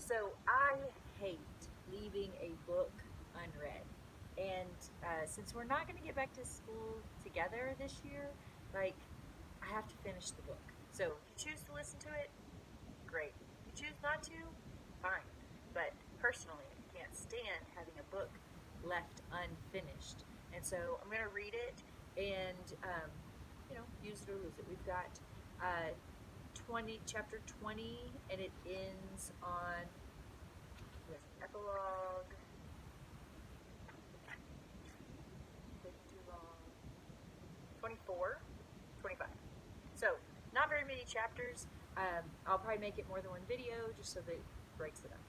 So I hate leaving a book unread. And since we're not going to get back to school together this year, like, I have to finish the book. So if you choose to listen to it, great. If you choose not to, fine. But personally, I can't stand having a book left unfinished. And so I'm going to read it and, use it or lose it. We've got uh, chapter 20, and it ends on there's an epilogue. Taking too long. 24, 25. So, not very many chapters. I'll probably make it more than one video just so that it breaks it up.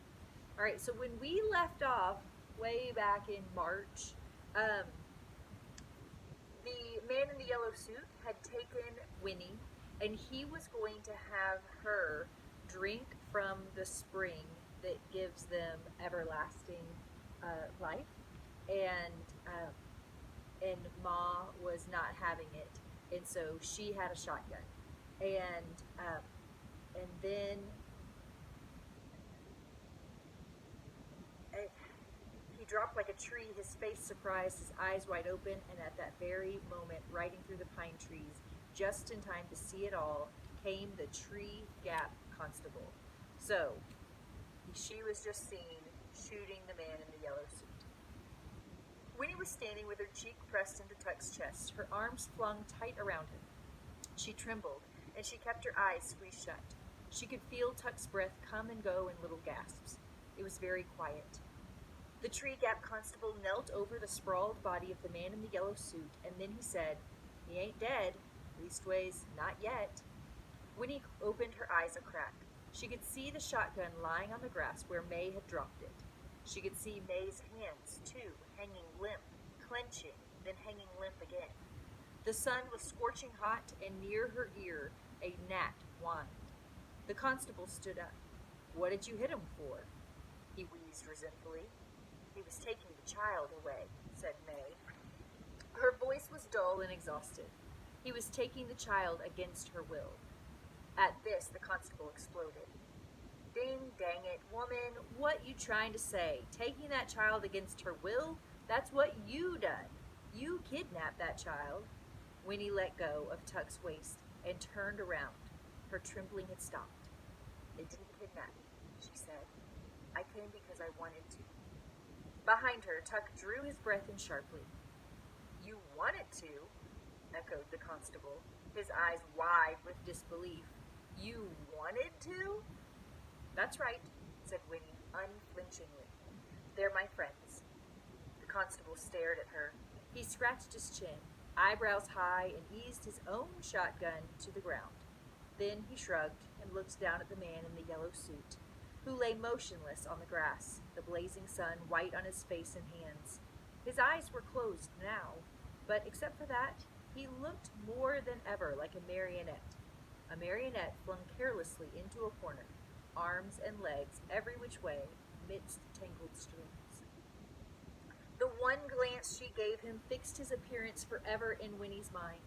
Alright, so when we left off way back in March, um, the man in the yellow suit had taken Winnie, and he was going to have her drink from the spring that gives them everlasting life. And and Ma was not having it, and so she had a shotgun, and then uh, he dropped like a tree, his face surprised, his eyes wide open, and at that very moment, riding through the pine trees, just in time to see it all, came the Tree Gap Constable. So she was just seen shooting the man in the yellow suit. Winnie was standing with her cheek pressed into Tuck's chest, her arms flung tight around him. She trembled, and she kept her eyes squeezed shut. She could feel Tuck's breath come and go in little gasps. It was very quiet. The Tree Gap Constable knelt over the sprawled body of the man in the yellow suit, and then he said, "He ain't dead. Leastways, not yet." Winnie opened her eyes a crack. She could see the shotgun lying on the grass where May had dropped it. She could see May's hands, too, hanging limp, clenching, then hanging limp again. The sun was scorching hot, and near her ear a gnat whined. The constable stood up. "What did you hit him for?" he wheezed resentfully. "He was taking the child away," said May. Her voice was dull and exhausted. He was taking the child against her will. At this, the constable exploded. "Ding dang it, woman, what you trying to say? Taking that child against her will? That's what you done. You kidnapped that child." Winnie let go of Tuck's waist and turned around. Her trembling had stopped. "They didn't kidnap me," she said. "I came because I wanted to." Behind her, Tuck drew his breath in sharply. "You wanted to?" echoed the constable, his eyes wide with disbelief. "You wanted to?" "That's right," said Winnie unflinchingly. "They're my friends." The constable stared at her. He scratched his chin, eyebrows high, and eased his own shotgun to the ground. Then he shrugged and looked down at the man in the yellow suit, who lay motionless on the grass, the blazing sun white on his face and hands. His eyes were closed now, but except for that, he looked more than ever like a marionette flung carelessly into a corner, arms and legs every which way, midst tangled strings. The one glance she gave him fixed his appearance forever in Winnie's mind.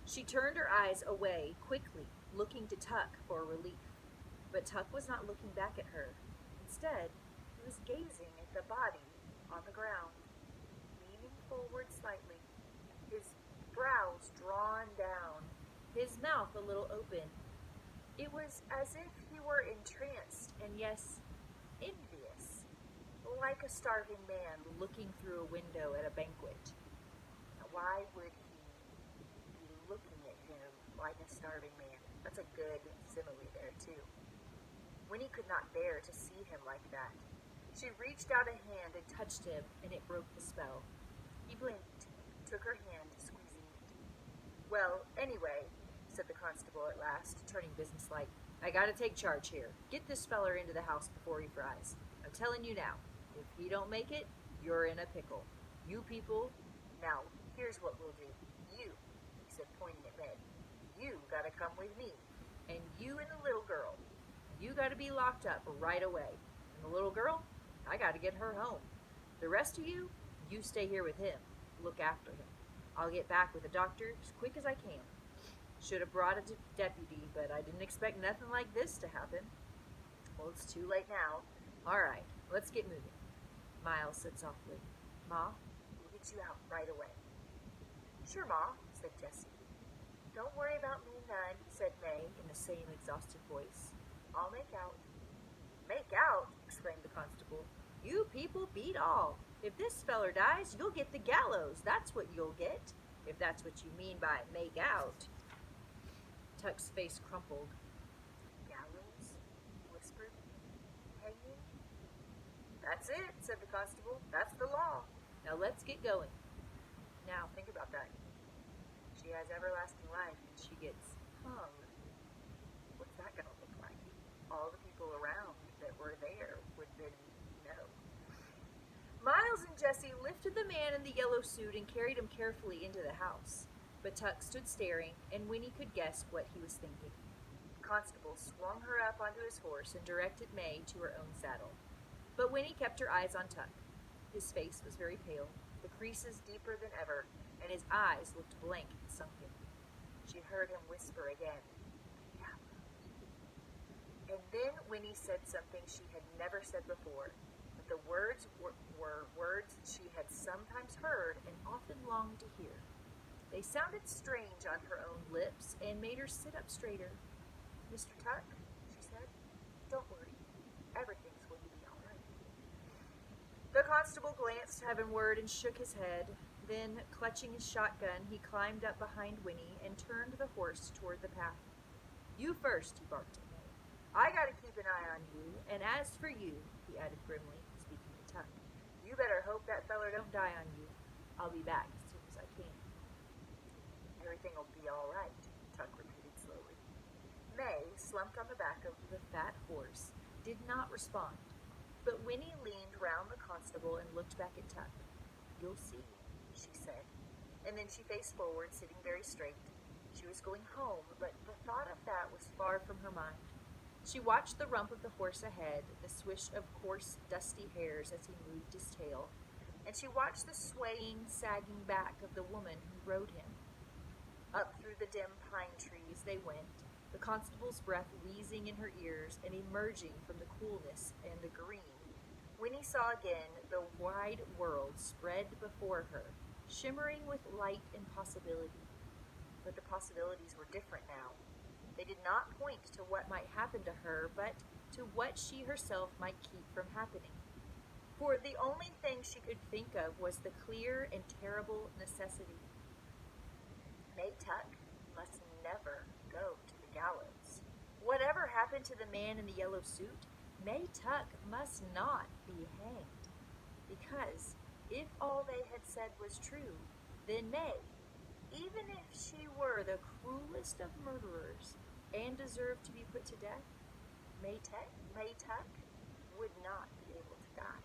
She turned her eyes away quickly, looking to Tuck for relief. But Tuck was not looking back at her. Instead, he was gazing at the body on the ground, leaning forward slightly, his brows drawn down, his mouth a little open. It was as if he were entranced and, yes, envious, like a starving man looking through a window at a banquet. Now, why would he be looking at him like a starving man? That's a good simile there, too. Winnie could not bear to see him like that. She reached out a hand and touched him, and it broke the spell. He blinked, took her hand, squeezing it. "Well, anyway," said the constable at last, turning businesslike, "I gotta take charge here. Get this feller into the house before he fries. I'm telling you now, if he don't make it, you're in a pickle. You people, now, here's what we'll do. You," he said, pointing at May, "you gotta come with me. And you and the little girl, you gotta be locked up right away. And the little girl, I gotta get her home. The rest of you, you stay here with him. Look after him. I'll get back with the doctor as quick as I can. Should have brought a deputy, but I didn't expect nothing like this to happen." Well, it's too late now. All right, let's get moving, Miles said softly. Ma, we'll get you out right away. Sure, Ma, said Jessie. Don't worry about me none, said May in the same exhausted voice. I'll make out. Make out? Exclaimed the constable. You people beat all. If this feller dies, you'll get the gallows. That's what you'll get. If that's what you mean by make out. Tuck's face crumpled. Gallows? He whispered. Hanging? That's it, said the constable. That's the law. Now let's get going. Now think about that. She has everlasting life and she gets hung. What's that gonna look like? All the people around that were there would then know. Miles and Jessie lifted the man in the yellow suit and carried him carefully into the house. But Tuck stood staring, and Winnie could guess what he was thinking. The constable swung her up onto his horse and directed May to her own saddle. But Winnie kept her eyes on Tuck. His face was very pale, the creases deeper than ever, and his eyes looked blank and sunken. She heard him whisper again, "Gallows." And then Winnie said something she had never said before, but the words were words she had sometimes heard and often longed to hear. They sounded strange on her own lips and made her sit up straighter. "Mr. Tuck," she said, "don't worry. Everything's going to be all right." The constable glanced heavenward and shook his head. Then, clutching his shotgun, he climbed up behind Winnie and turned the horse toward the path. "You first," he barked at May. "I gotta keep an eye on you, and as for you," he added grimly, speaking to Tuck, "you better hope that feller don't die on you. I'll be back as soon as I can." "Everything'll be all right," Tuck repeated slowly. May, slumped on the back of the fat horse, did not respond, but Winnie leaned round the constable and looked back at Tuck. "You'll see," she said, and then she faced forward, sitting very straight. She was going home, but the thought of that was far from her mind. She watched the rump of the horse ahead, the swish of coarse, dusty hairs as he moved his tail, and she watched the swaying, sagging back of the woman who rode him. Up through the dim pine trees they went, the constable's breath wheezing in her ears and emerging from the coolness and the green. Winnie saw again the wide world spread before her, shimmering with light and possibility. But the possibilities were different now. They did not point to what might happen to her, but to what she herself might keep from happening. For the only thing she could think of was the clear and terrible necessity. May Tuck must never go to the gallows. Whatever happened to the man in the yellow suit, May Tuck must not be hanged. Because if all they had said was true, then May, even if she were the cruelest of murderers and deserved to be put to death, May Tuck would not be able to die.